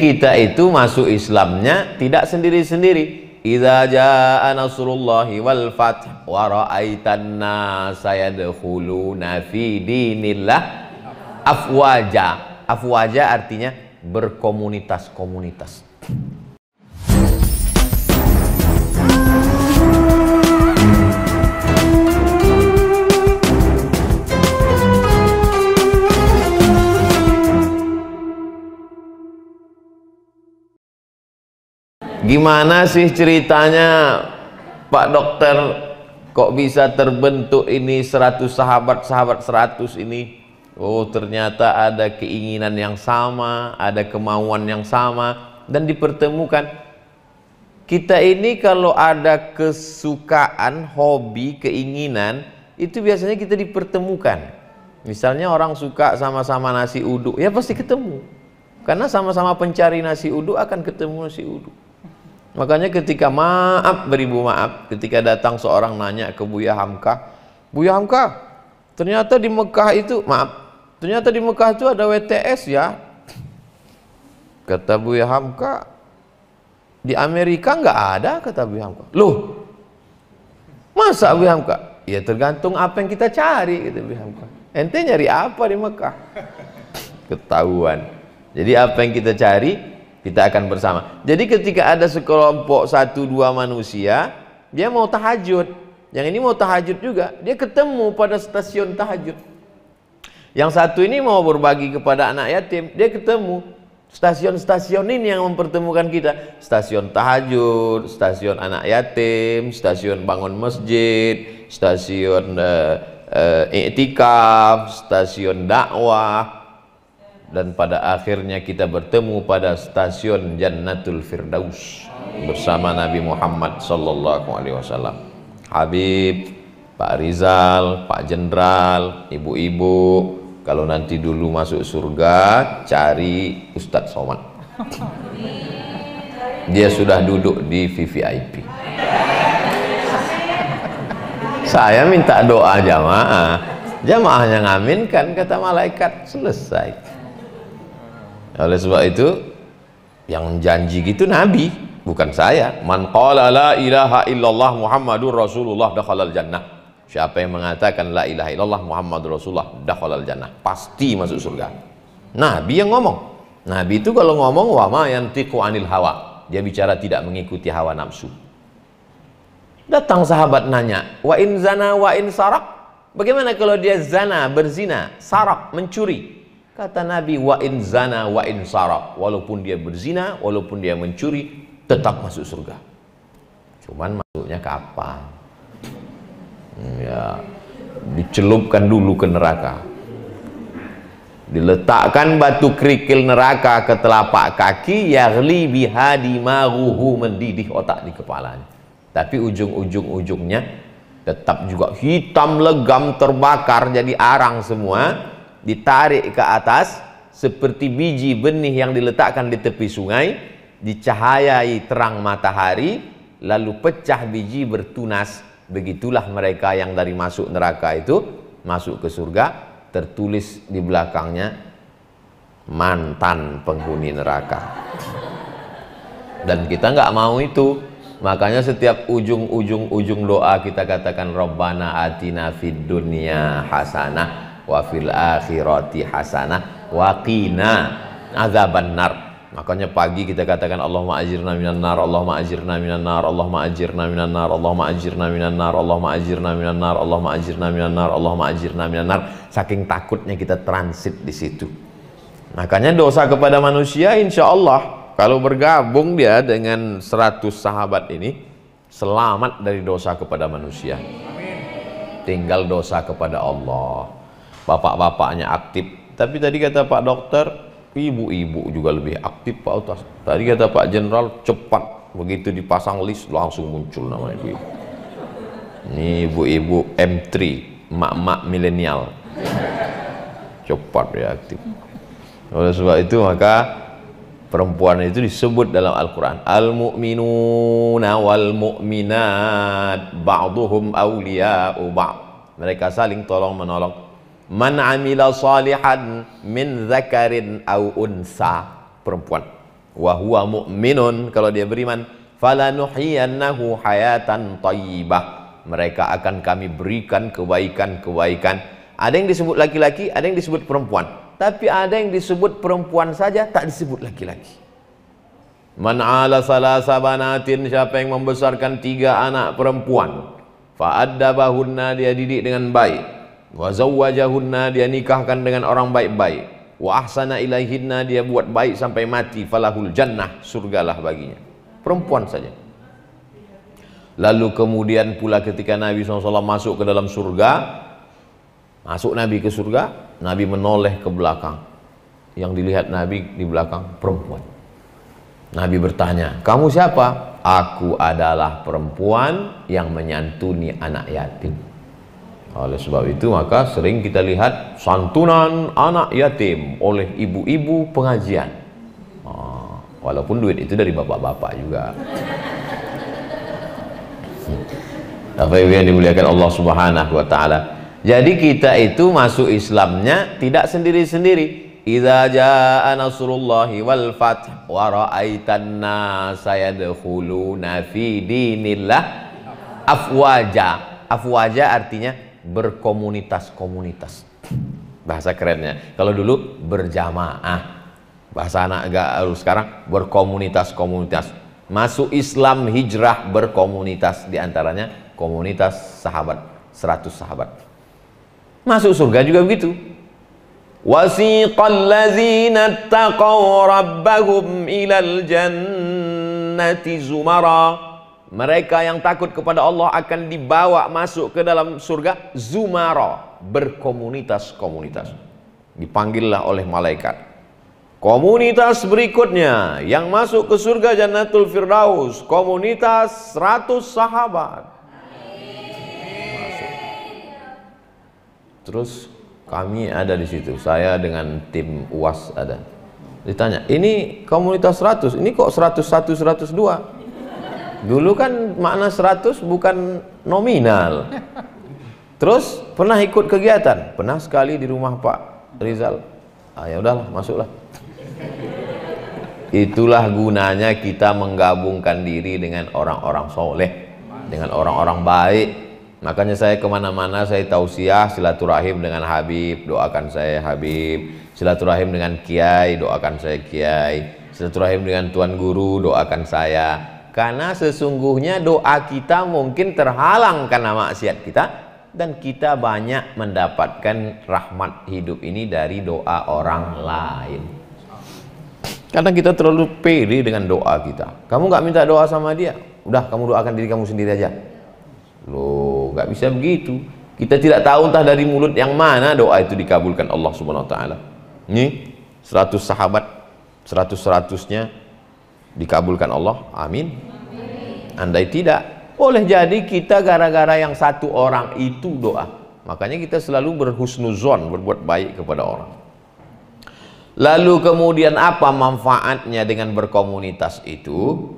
kita itu masuk Islamnya tidak sendiri-sendiri. Idza jaa nasrullahi wal fath wa ra'aitan nasa yadkhuluna fi dinillah afwaja. Afwaja artinya berkomunitas-komunitas. Gimana sih ceritanya Pak Dokter, kok bisa terbentuk ini 100 sahabat 100 ini? Oh, ternyata ada keinginan yang sama, ada kemauan yang sama, dan dipertemukan. Kita ini kalau ada kesukaan, hobi, keinginan, itu biasanya kita dipertemukan. Misalnya orang suka sama-sama nasi uduk, ya pasti ketemu. Karena sama-sama pencari nasi uduk akan ketemu nasi uduk. Makanya ketika beribu maaf, ketika datang seorang nanya ke Buya Hamka, Buya Hamka, ternyata di Mekah itu, ternyata di Mekah itu ada WTS ya. Kata Buya Hamka, di Amerika nggak ada, kata Buya Hamka. Loh, masa Buya Hamka? Ya tergantung apa yang kita cari, kata Buya Hamka. Ente nyari apa di Mekah? Ketahuan. Jadi apa yang kita cari, kita akan bersama. Jadi ketika ada sekelompok 1-2 manusia, dia mau tahajud, yang ini mau tahajud juga, dia ketemu pada stasiun tahajud. Yang satu ini mau berbagi kepada anak yatim, dia ketemu. Stasiun-stasiun ini yang mempertemukan kita. Stasiun tahajud, stasiun anak yatim, stasiun bangun masjid, stasiun iktikaf, stasiun dakwah. Dan pada akhirnya kita bertemu pada stasiun Jannatul Firdaus bersama Nabi Muhammad sallallahu alaihi wasallam. Habib, Pak Rizal, Pak Jenderal, ibu-ibu, kalau nanti dulu masuk surga cari Ustadz Somad. Dia sudah duduk di VVIP. Saya minta doa jamaah. Jamaahnya ngaminkan, kata malaikat, selesai. Oleh sebab itu yang janji gitu Nabi, bukan saya. Man qala la ilaha illallah Muhammadur Rasulullah dakhalal jannah. Siapa yang mengatakan la ilaha illallah Muhammadur Rasulullah dakhalal jannah, pasti masuk surga. Nabi yang ngomong. Nabi itu kalau ngomong wa ma yantiqu anil hawa, dia bicara tidak mengikuti hawa nafsu. Datang sahabat nanya, wa in zana wa in sarak, bagaimana kalau dia zana, berzina, sarak, mencuri? Kata Nabi, wa in zana wa in sarak, walaupun dia berzina, walaupun dia mencuri, tetap masuk surga. Cuman masuknya kapan? Ya, dicelupkan dulu ke neraka. Diletakkan batu kerikil neraka ke telapak kaki, yaghli biha dimaruhu, mendidih otak di kepalanya. Tapi ujung-ujungnya tetap juga hitam legam, terbakar jadi arang semua. Ditarik ke atas seperti biji benih yang diletakkan di tepi sungai, dicahayai terang matahari, lalu pecah biji bertunas. Begitulah mereka yang dari masuk neraka itu masuk ke surga, tertulis di belakangnya mantan penghuni neraka. Dan kita nggak mau itu. Makanya setiap ujung doa kita katakan Rabbana atina fid dunya hasanah wa fil akhirati hasanah wa qina azaban nar. Makanya pagi kita katakan Allahumma ajirna minan nar, Allahumma ajirna minan nar, Allahumma ajirna minan nar, Allahumma ajirna minan nar, Allahumma ajirna minan nar, Allahumma ajirna minan nar, Allahumma ajirna minan nar. Saking takutnya kita transit di situ. Makanya dosa kepada manusia insya Allah kalau bergabung dia dengan 100 sahabat ini selamat dari dosa kepada manusia. Tinggal dosa kepada Allah. Bapak-bapaknya aktif, tapi tadi kata Pak Dokter, ibu-ibu juga lebih aktif Pak Utas. Tadi kata Pak Jenderal, cepat, begitu dipasang list langsung muncul nama ibu-ibu. Ini ibu-ibu M3, emak-emak milenial, cepat ya aktif. Oleh sebab itu maka perempuan itu disebut dalam Al-Quran, al-mu'minuna wal mu'minat ba'duhum awliya'u ba'd. Mereka saling tolong menolong. Man amila salihan min zakarin au unsa, perempuan. wa huwa mu'minun, kalau dia beriman, falanuhyiyannahu hayatan thayyibah, mereka akan kami berikan kebaikan-kebaikan. Ada yang disebut laki-laki, ada yang disebut perempuan, tapi ada yang disebut perempuan saja, tak disebut laki-laki. Man ala salasa banatin, siapa yang membesarkan 3 anak perempuan, fa'addabahunna, dia didik dengan baik, wa zawwajahunna, dia nikahkan dengan orang baik-baik, wa ahsana ilaihinna, dia buat baik sampai mati, falahul jannah, surgalah baginya. Perempuan saja. Lalu kemudian pula ketika Nabi SAW masuk ke dalam surga, masuk Nabi ke surga, Nabi menoleh ke belakang, yang dilihat Nabi di belakang perempuan. Nabi bertanya, kamu siapa? Aku adalah perempuan yang menyantuni anak yatim. Oleh sebab itu maka sering kita lihat santunan anak yatim oleh ibu-ibu pengajian. Walaupun duit itu dari bapak-bapak juga. Bapak Ibu yang dimuliakan Allah Subhanahu wa taala. Jadi kita itu masuk Islamnya tidak sendiri-sendiri. Idza jaa nasrullahi wal fath wa ra'aitan nasa yadkhuluna fi dinillah afwaja. Afwaja artinya berkomunitas-komunitas. Bahasa kerennya. Kalau dulu berjamaah. Bahasa anak gaul sekarang berkomunitas-komunitas. Masuk Islam, hijrah, berkomunitas, diantaranya komunitas sahabat, 100 sahabat. Masuk surga juga begitu. Wasiqal ladzina taqaw rabbahum ilal jannati zumara. Mereka yang takut kepada Allah akan dibawa masuk ke dalam surga zumara, berkomunitas-komunitas. Dipanggillah oleh malaikat. Komunitas berikutnya yang masuk ke surga Jannatul Firdaus, komunitas 100 sahabat. Masuk. Terus kami ada di situ, saya dengan tim UAS ada. Ditanya, ini komunitas 100, ini kok 101, 102? Dulu kan makna 100 bukan nominal. Terus pernah ikut kegiatan? Pernah sekali di rumah Pak Rizal. Ya udahlah, masuklah. Itulah gunanya kita menggabungkan diri dengan orang-orang soleh, dengan orang-orang baik. Makanya saya kemana-mana saya tausiah silaturahim dengan Habib, doakan saya Habib. Silaturahim dengan Kiai, doakan saya Kiai. Silaturahim dengan Tuan Guru, doakan saya. Karena sesungguhnya doa kita mungkin terhalang karena maksiat kita, dan kita banyak mendapatkan rahmat hidup ini dari doa orang lain. Karena kita terlalu pede dengan doa kita. Kamu nggak minta doa sama dia, udah kamu doakan diri kamu sendiri aja. Loh, nggak bisa begitu. Kita tidak tahu entah dari mulut yang mana doa itu dikabulkan Allah Subhanahu wa taala. Ini 100 sahabat, 100-100-nya dikabulkan Allah. Amin. Andai tidak, boleh jadi kita gara-gara yang 1 orang itu doa. Makanya kita selalu berhusnuzon, berbuat baik kepada orang. Lalu kemudian apa manfaatnya dengan berkomunitas itu?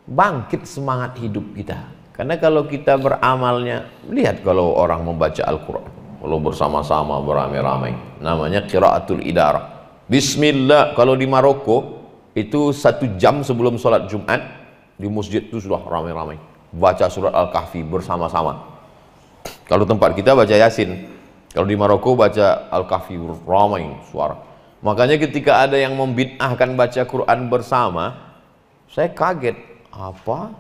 Bangkit semangat hidup kita. Karena kalau kita beramalnya, lihat kalau orang membaca Al-Quran, kalau bersama-sama beramai-ramai, namanya qiraatul idarah. Bismillah. Kalau di Maroko itu 1 jam sebelum sholat Jumat di masjid itu sudah ramai-ramai baca surat Al-Kahfi bersama-sama. Kalau tempat kita baca Yasin, kalau di Maroko baca Al-Kahfi ramai suara. Makanya ketika ada yang membid'ahkan baca Quran bersama, saya kaget. Apa?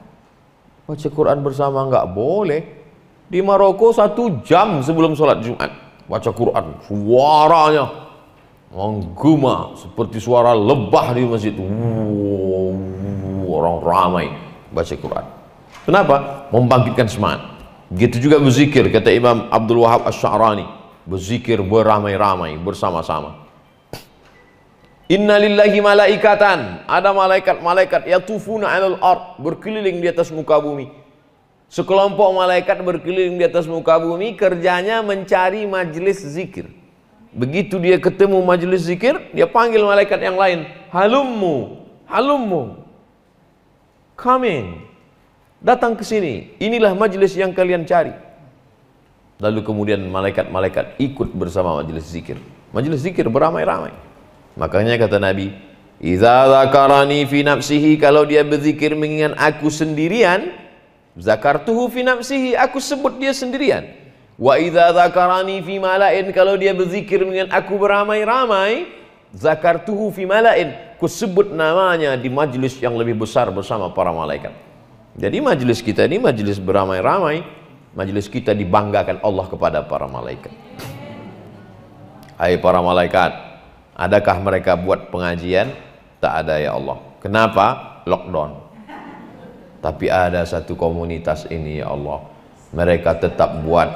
Baca Quran bersama nggak boleh. Di Maroko 1 jam sebelum sholat Jumat baca Quran, suaranya menggema seperti suara lebah di masjid. Orang ramai baca Quran. Kenapa? Membangkitkan semangat. Gitu juga berzikir, kata Imam Abdul Wahab Asy-Sya'rani, berzikir beramai-ramai bersama-sama. Inna lillahi malaikatan, ada malaikat-malaikat yatufuna 'alal ard, berkeliling di atas muka bumi. Sekelompok malaikat berkeliling di atas muka bumi, kerjanya mencari majelis zikir. Begitu dia ketemu majelis zikir, dia panggil malaikat yang lain, halummu, halummu, come in, datang ke sini, inilah majelis yang kalian cari. Lalu kemudian malaikat-malaikat ikut bersama majelis zikir. Majelis zikir beramai-ramai. Makanya kata Nabi, Idza dzakarani fi nafsihi, kalau dia berzikir mengingat aku sendirian, zakartuhu fi nafsihi, aku sebut dia sendirian. Wa idza dzakarani fi mala'in, kalau dia berzikir mengingat aku beramai-ramai, zakartuhu fi mala'in, ku sebut namanya di majlis yang lebih besar bersama para malaikat. Jadi majlis kita ini majlis beramai-ramai, majlis kita dibanggakan Allah kepada para malaikat. Hai para malaikat, adakah mereka buat pengajian? Tak ada ya Allah. Kenapa? Lockdown. Tapi ada satu komunitas ini ya Allah, mereka tetap buat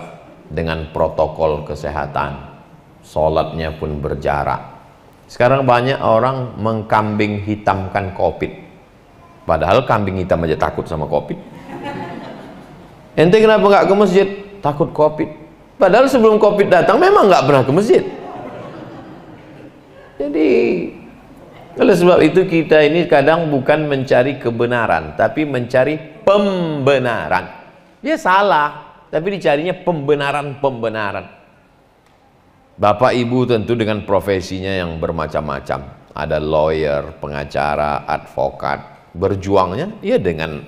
dengan protokol kesehatan, sholatnya pun berjarak. Sekarang banyak orang mengkambing hitamkan COVID, padahal kambing hitam aja takut sama COVID. Ente kenapa nggak ke masjid? Takut COVID. Padahal sebelum COVID datang memang nggak pernah ke masjid. Jadi oleh sebab itu kita ini kadang bukan mencari kebenaran, tapi mencari pembenaran. Dia salah, tapi dicarinya pembenaran-pembenaran. Bapak ibu tentu dengan profesinya yang bermacam-macam. Ada lawyer, pengacara, advokat. Berjuangnya ya dengan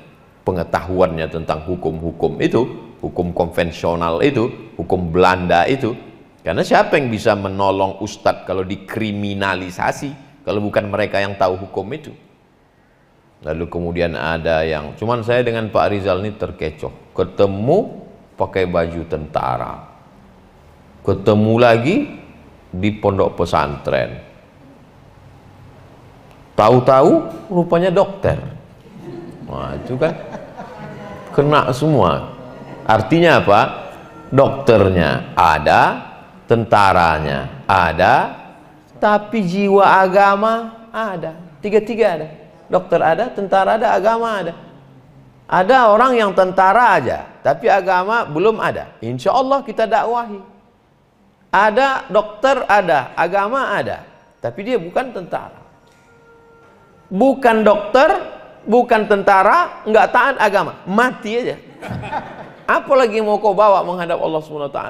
pengetahuannya tentang hukum-hukum itu, hukum konvensional itu, hukum Belanda itu. Karena siapa yang bisa menolong ustadz kalau dikriminalisasi, kalau bukan mereka yang tahu hukum itu. Lalu kemudian ada yang, cuman saya dengan Pak Rizal ini terkecoh, ketemu pakai baju tentara, ketemu lagi di pondok pesantren, tahu-tahu rupanya dokter. Nah itu kan kena semua. Artinya apa? Dokternya ada, tentaranya ada, tapi jiwa agama ada. Tiga-tiga ada. Dokter ada, tentara ada, agama ada. Ada orang yang tentara aja, tapi agama belum ada. Insya Allah kita dakwahi. Ada dokter ada, agama ada, tapi dia bukan tentara. Bukan dokter, bukan tentara, nggak taat agama, mati aja. Apalagi mau kau bawa menghadap Allah SWT?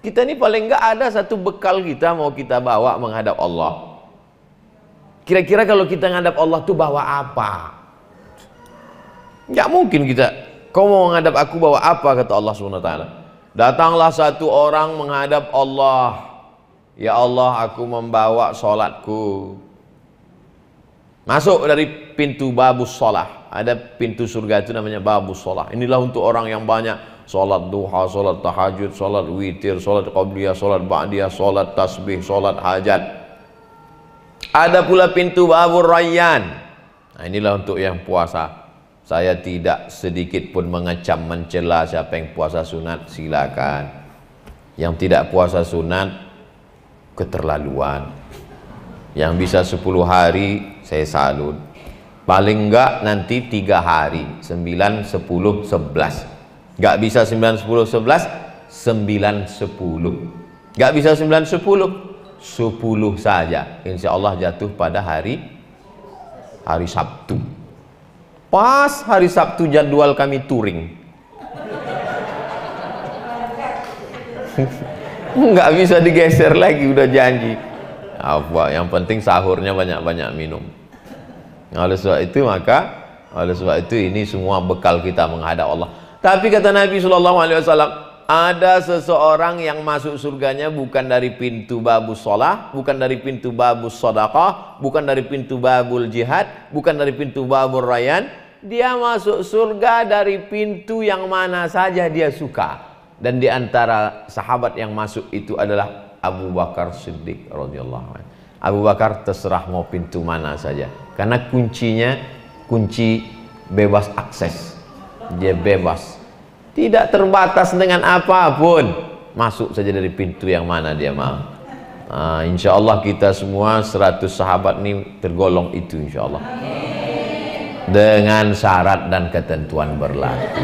Kita ini paling nggak ada satu bekal kita mau kita bawa menghadap Allah. Kira-kira kalau kita menghadap Allah tuh bawa apa? Nggak mungkin kita. Kau mau menghadap aku bawa apa, kata Allah SWT? Datanglah satu orang menghadap Allah. Ya Allah, aku membawa sholatku. Masuk dari pintu babus sholah. Ada pintu surga itu namanya babus sholah. Inilah untuk orang yang banyak sholat duha, sholat tahajud, sholat witir, sholat qabliyah, sholat ba'diyah, sholat tasbih, sholat hajat. Ada pula pintu babur rayyan. Nah inilah untuk yang puasa. Saya tidak sedikit pun mengecam, mencela siapa yang puasa sunat, silakan. Yang tidak puasa sunat, keterlaluan. Yang bisa 10 hari, saya salut. Paling enggak nanti 3 hari, 9, 10, 11. Gak bisa 9, 10, 11, 9, 10. Gak bisa 9, 10, 10 saja. Insya Allah jatuh pada hari Sabtu. Pas hari Sabtu jadwal kami touring. Nggak bisa digeser lagi, udah janji. Apa? Yang penting sahurnya banyak-banyak minum. Oleh sebab itu ini semua bekal kita menghadap Allah. Tapi kata Nabi SAW, ada seseorang yang masuk surganya bukan dari pintu babus sholah, bukan dari pintu babus sodaqah, bukan dari pintu babul jihad, bukan dari pintu babul rayyan. Dia masuk surga dari pintu yang mana saja dia suka. Dan di antara sahabat yang masuk itu adalah Abu Bakar Siddiq radhiyallahu anhu. Abu Bakar terserah mau pintu mana saja, karena kuncinya kunci bebas akses. Dia bebas, tidak terbatas dengan apapun, masuk saja dari pintu yang mana dia mau. Insya Allah kita semua 100 sahabat ini tergolong itu insya Allah, dengan syarat dan ketentuan berlaku.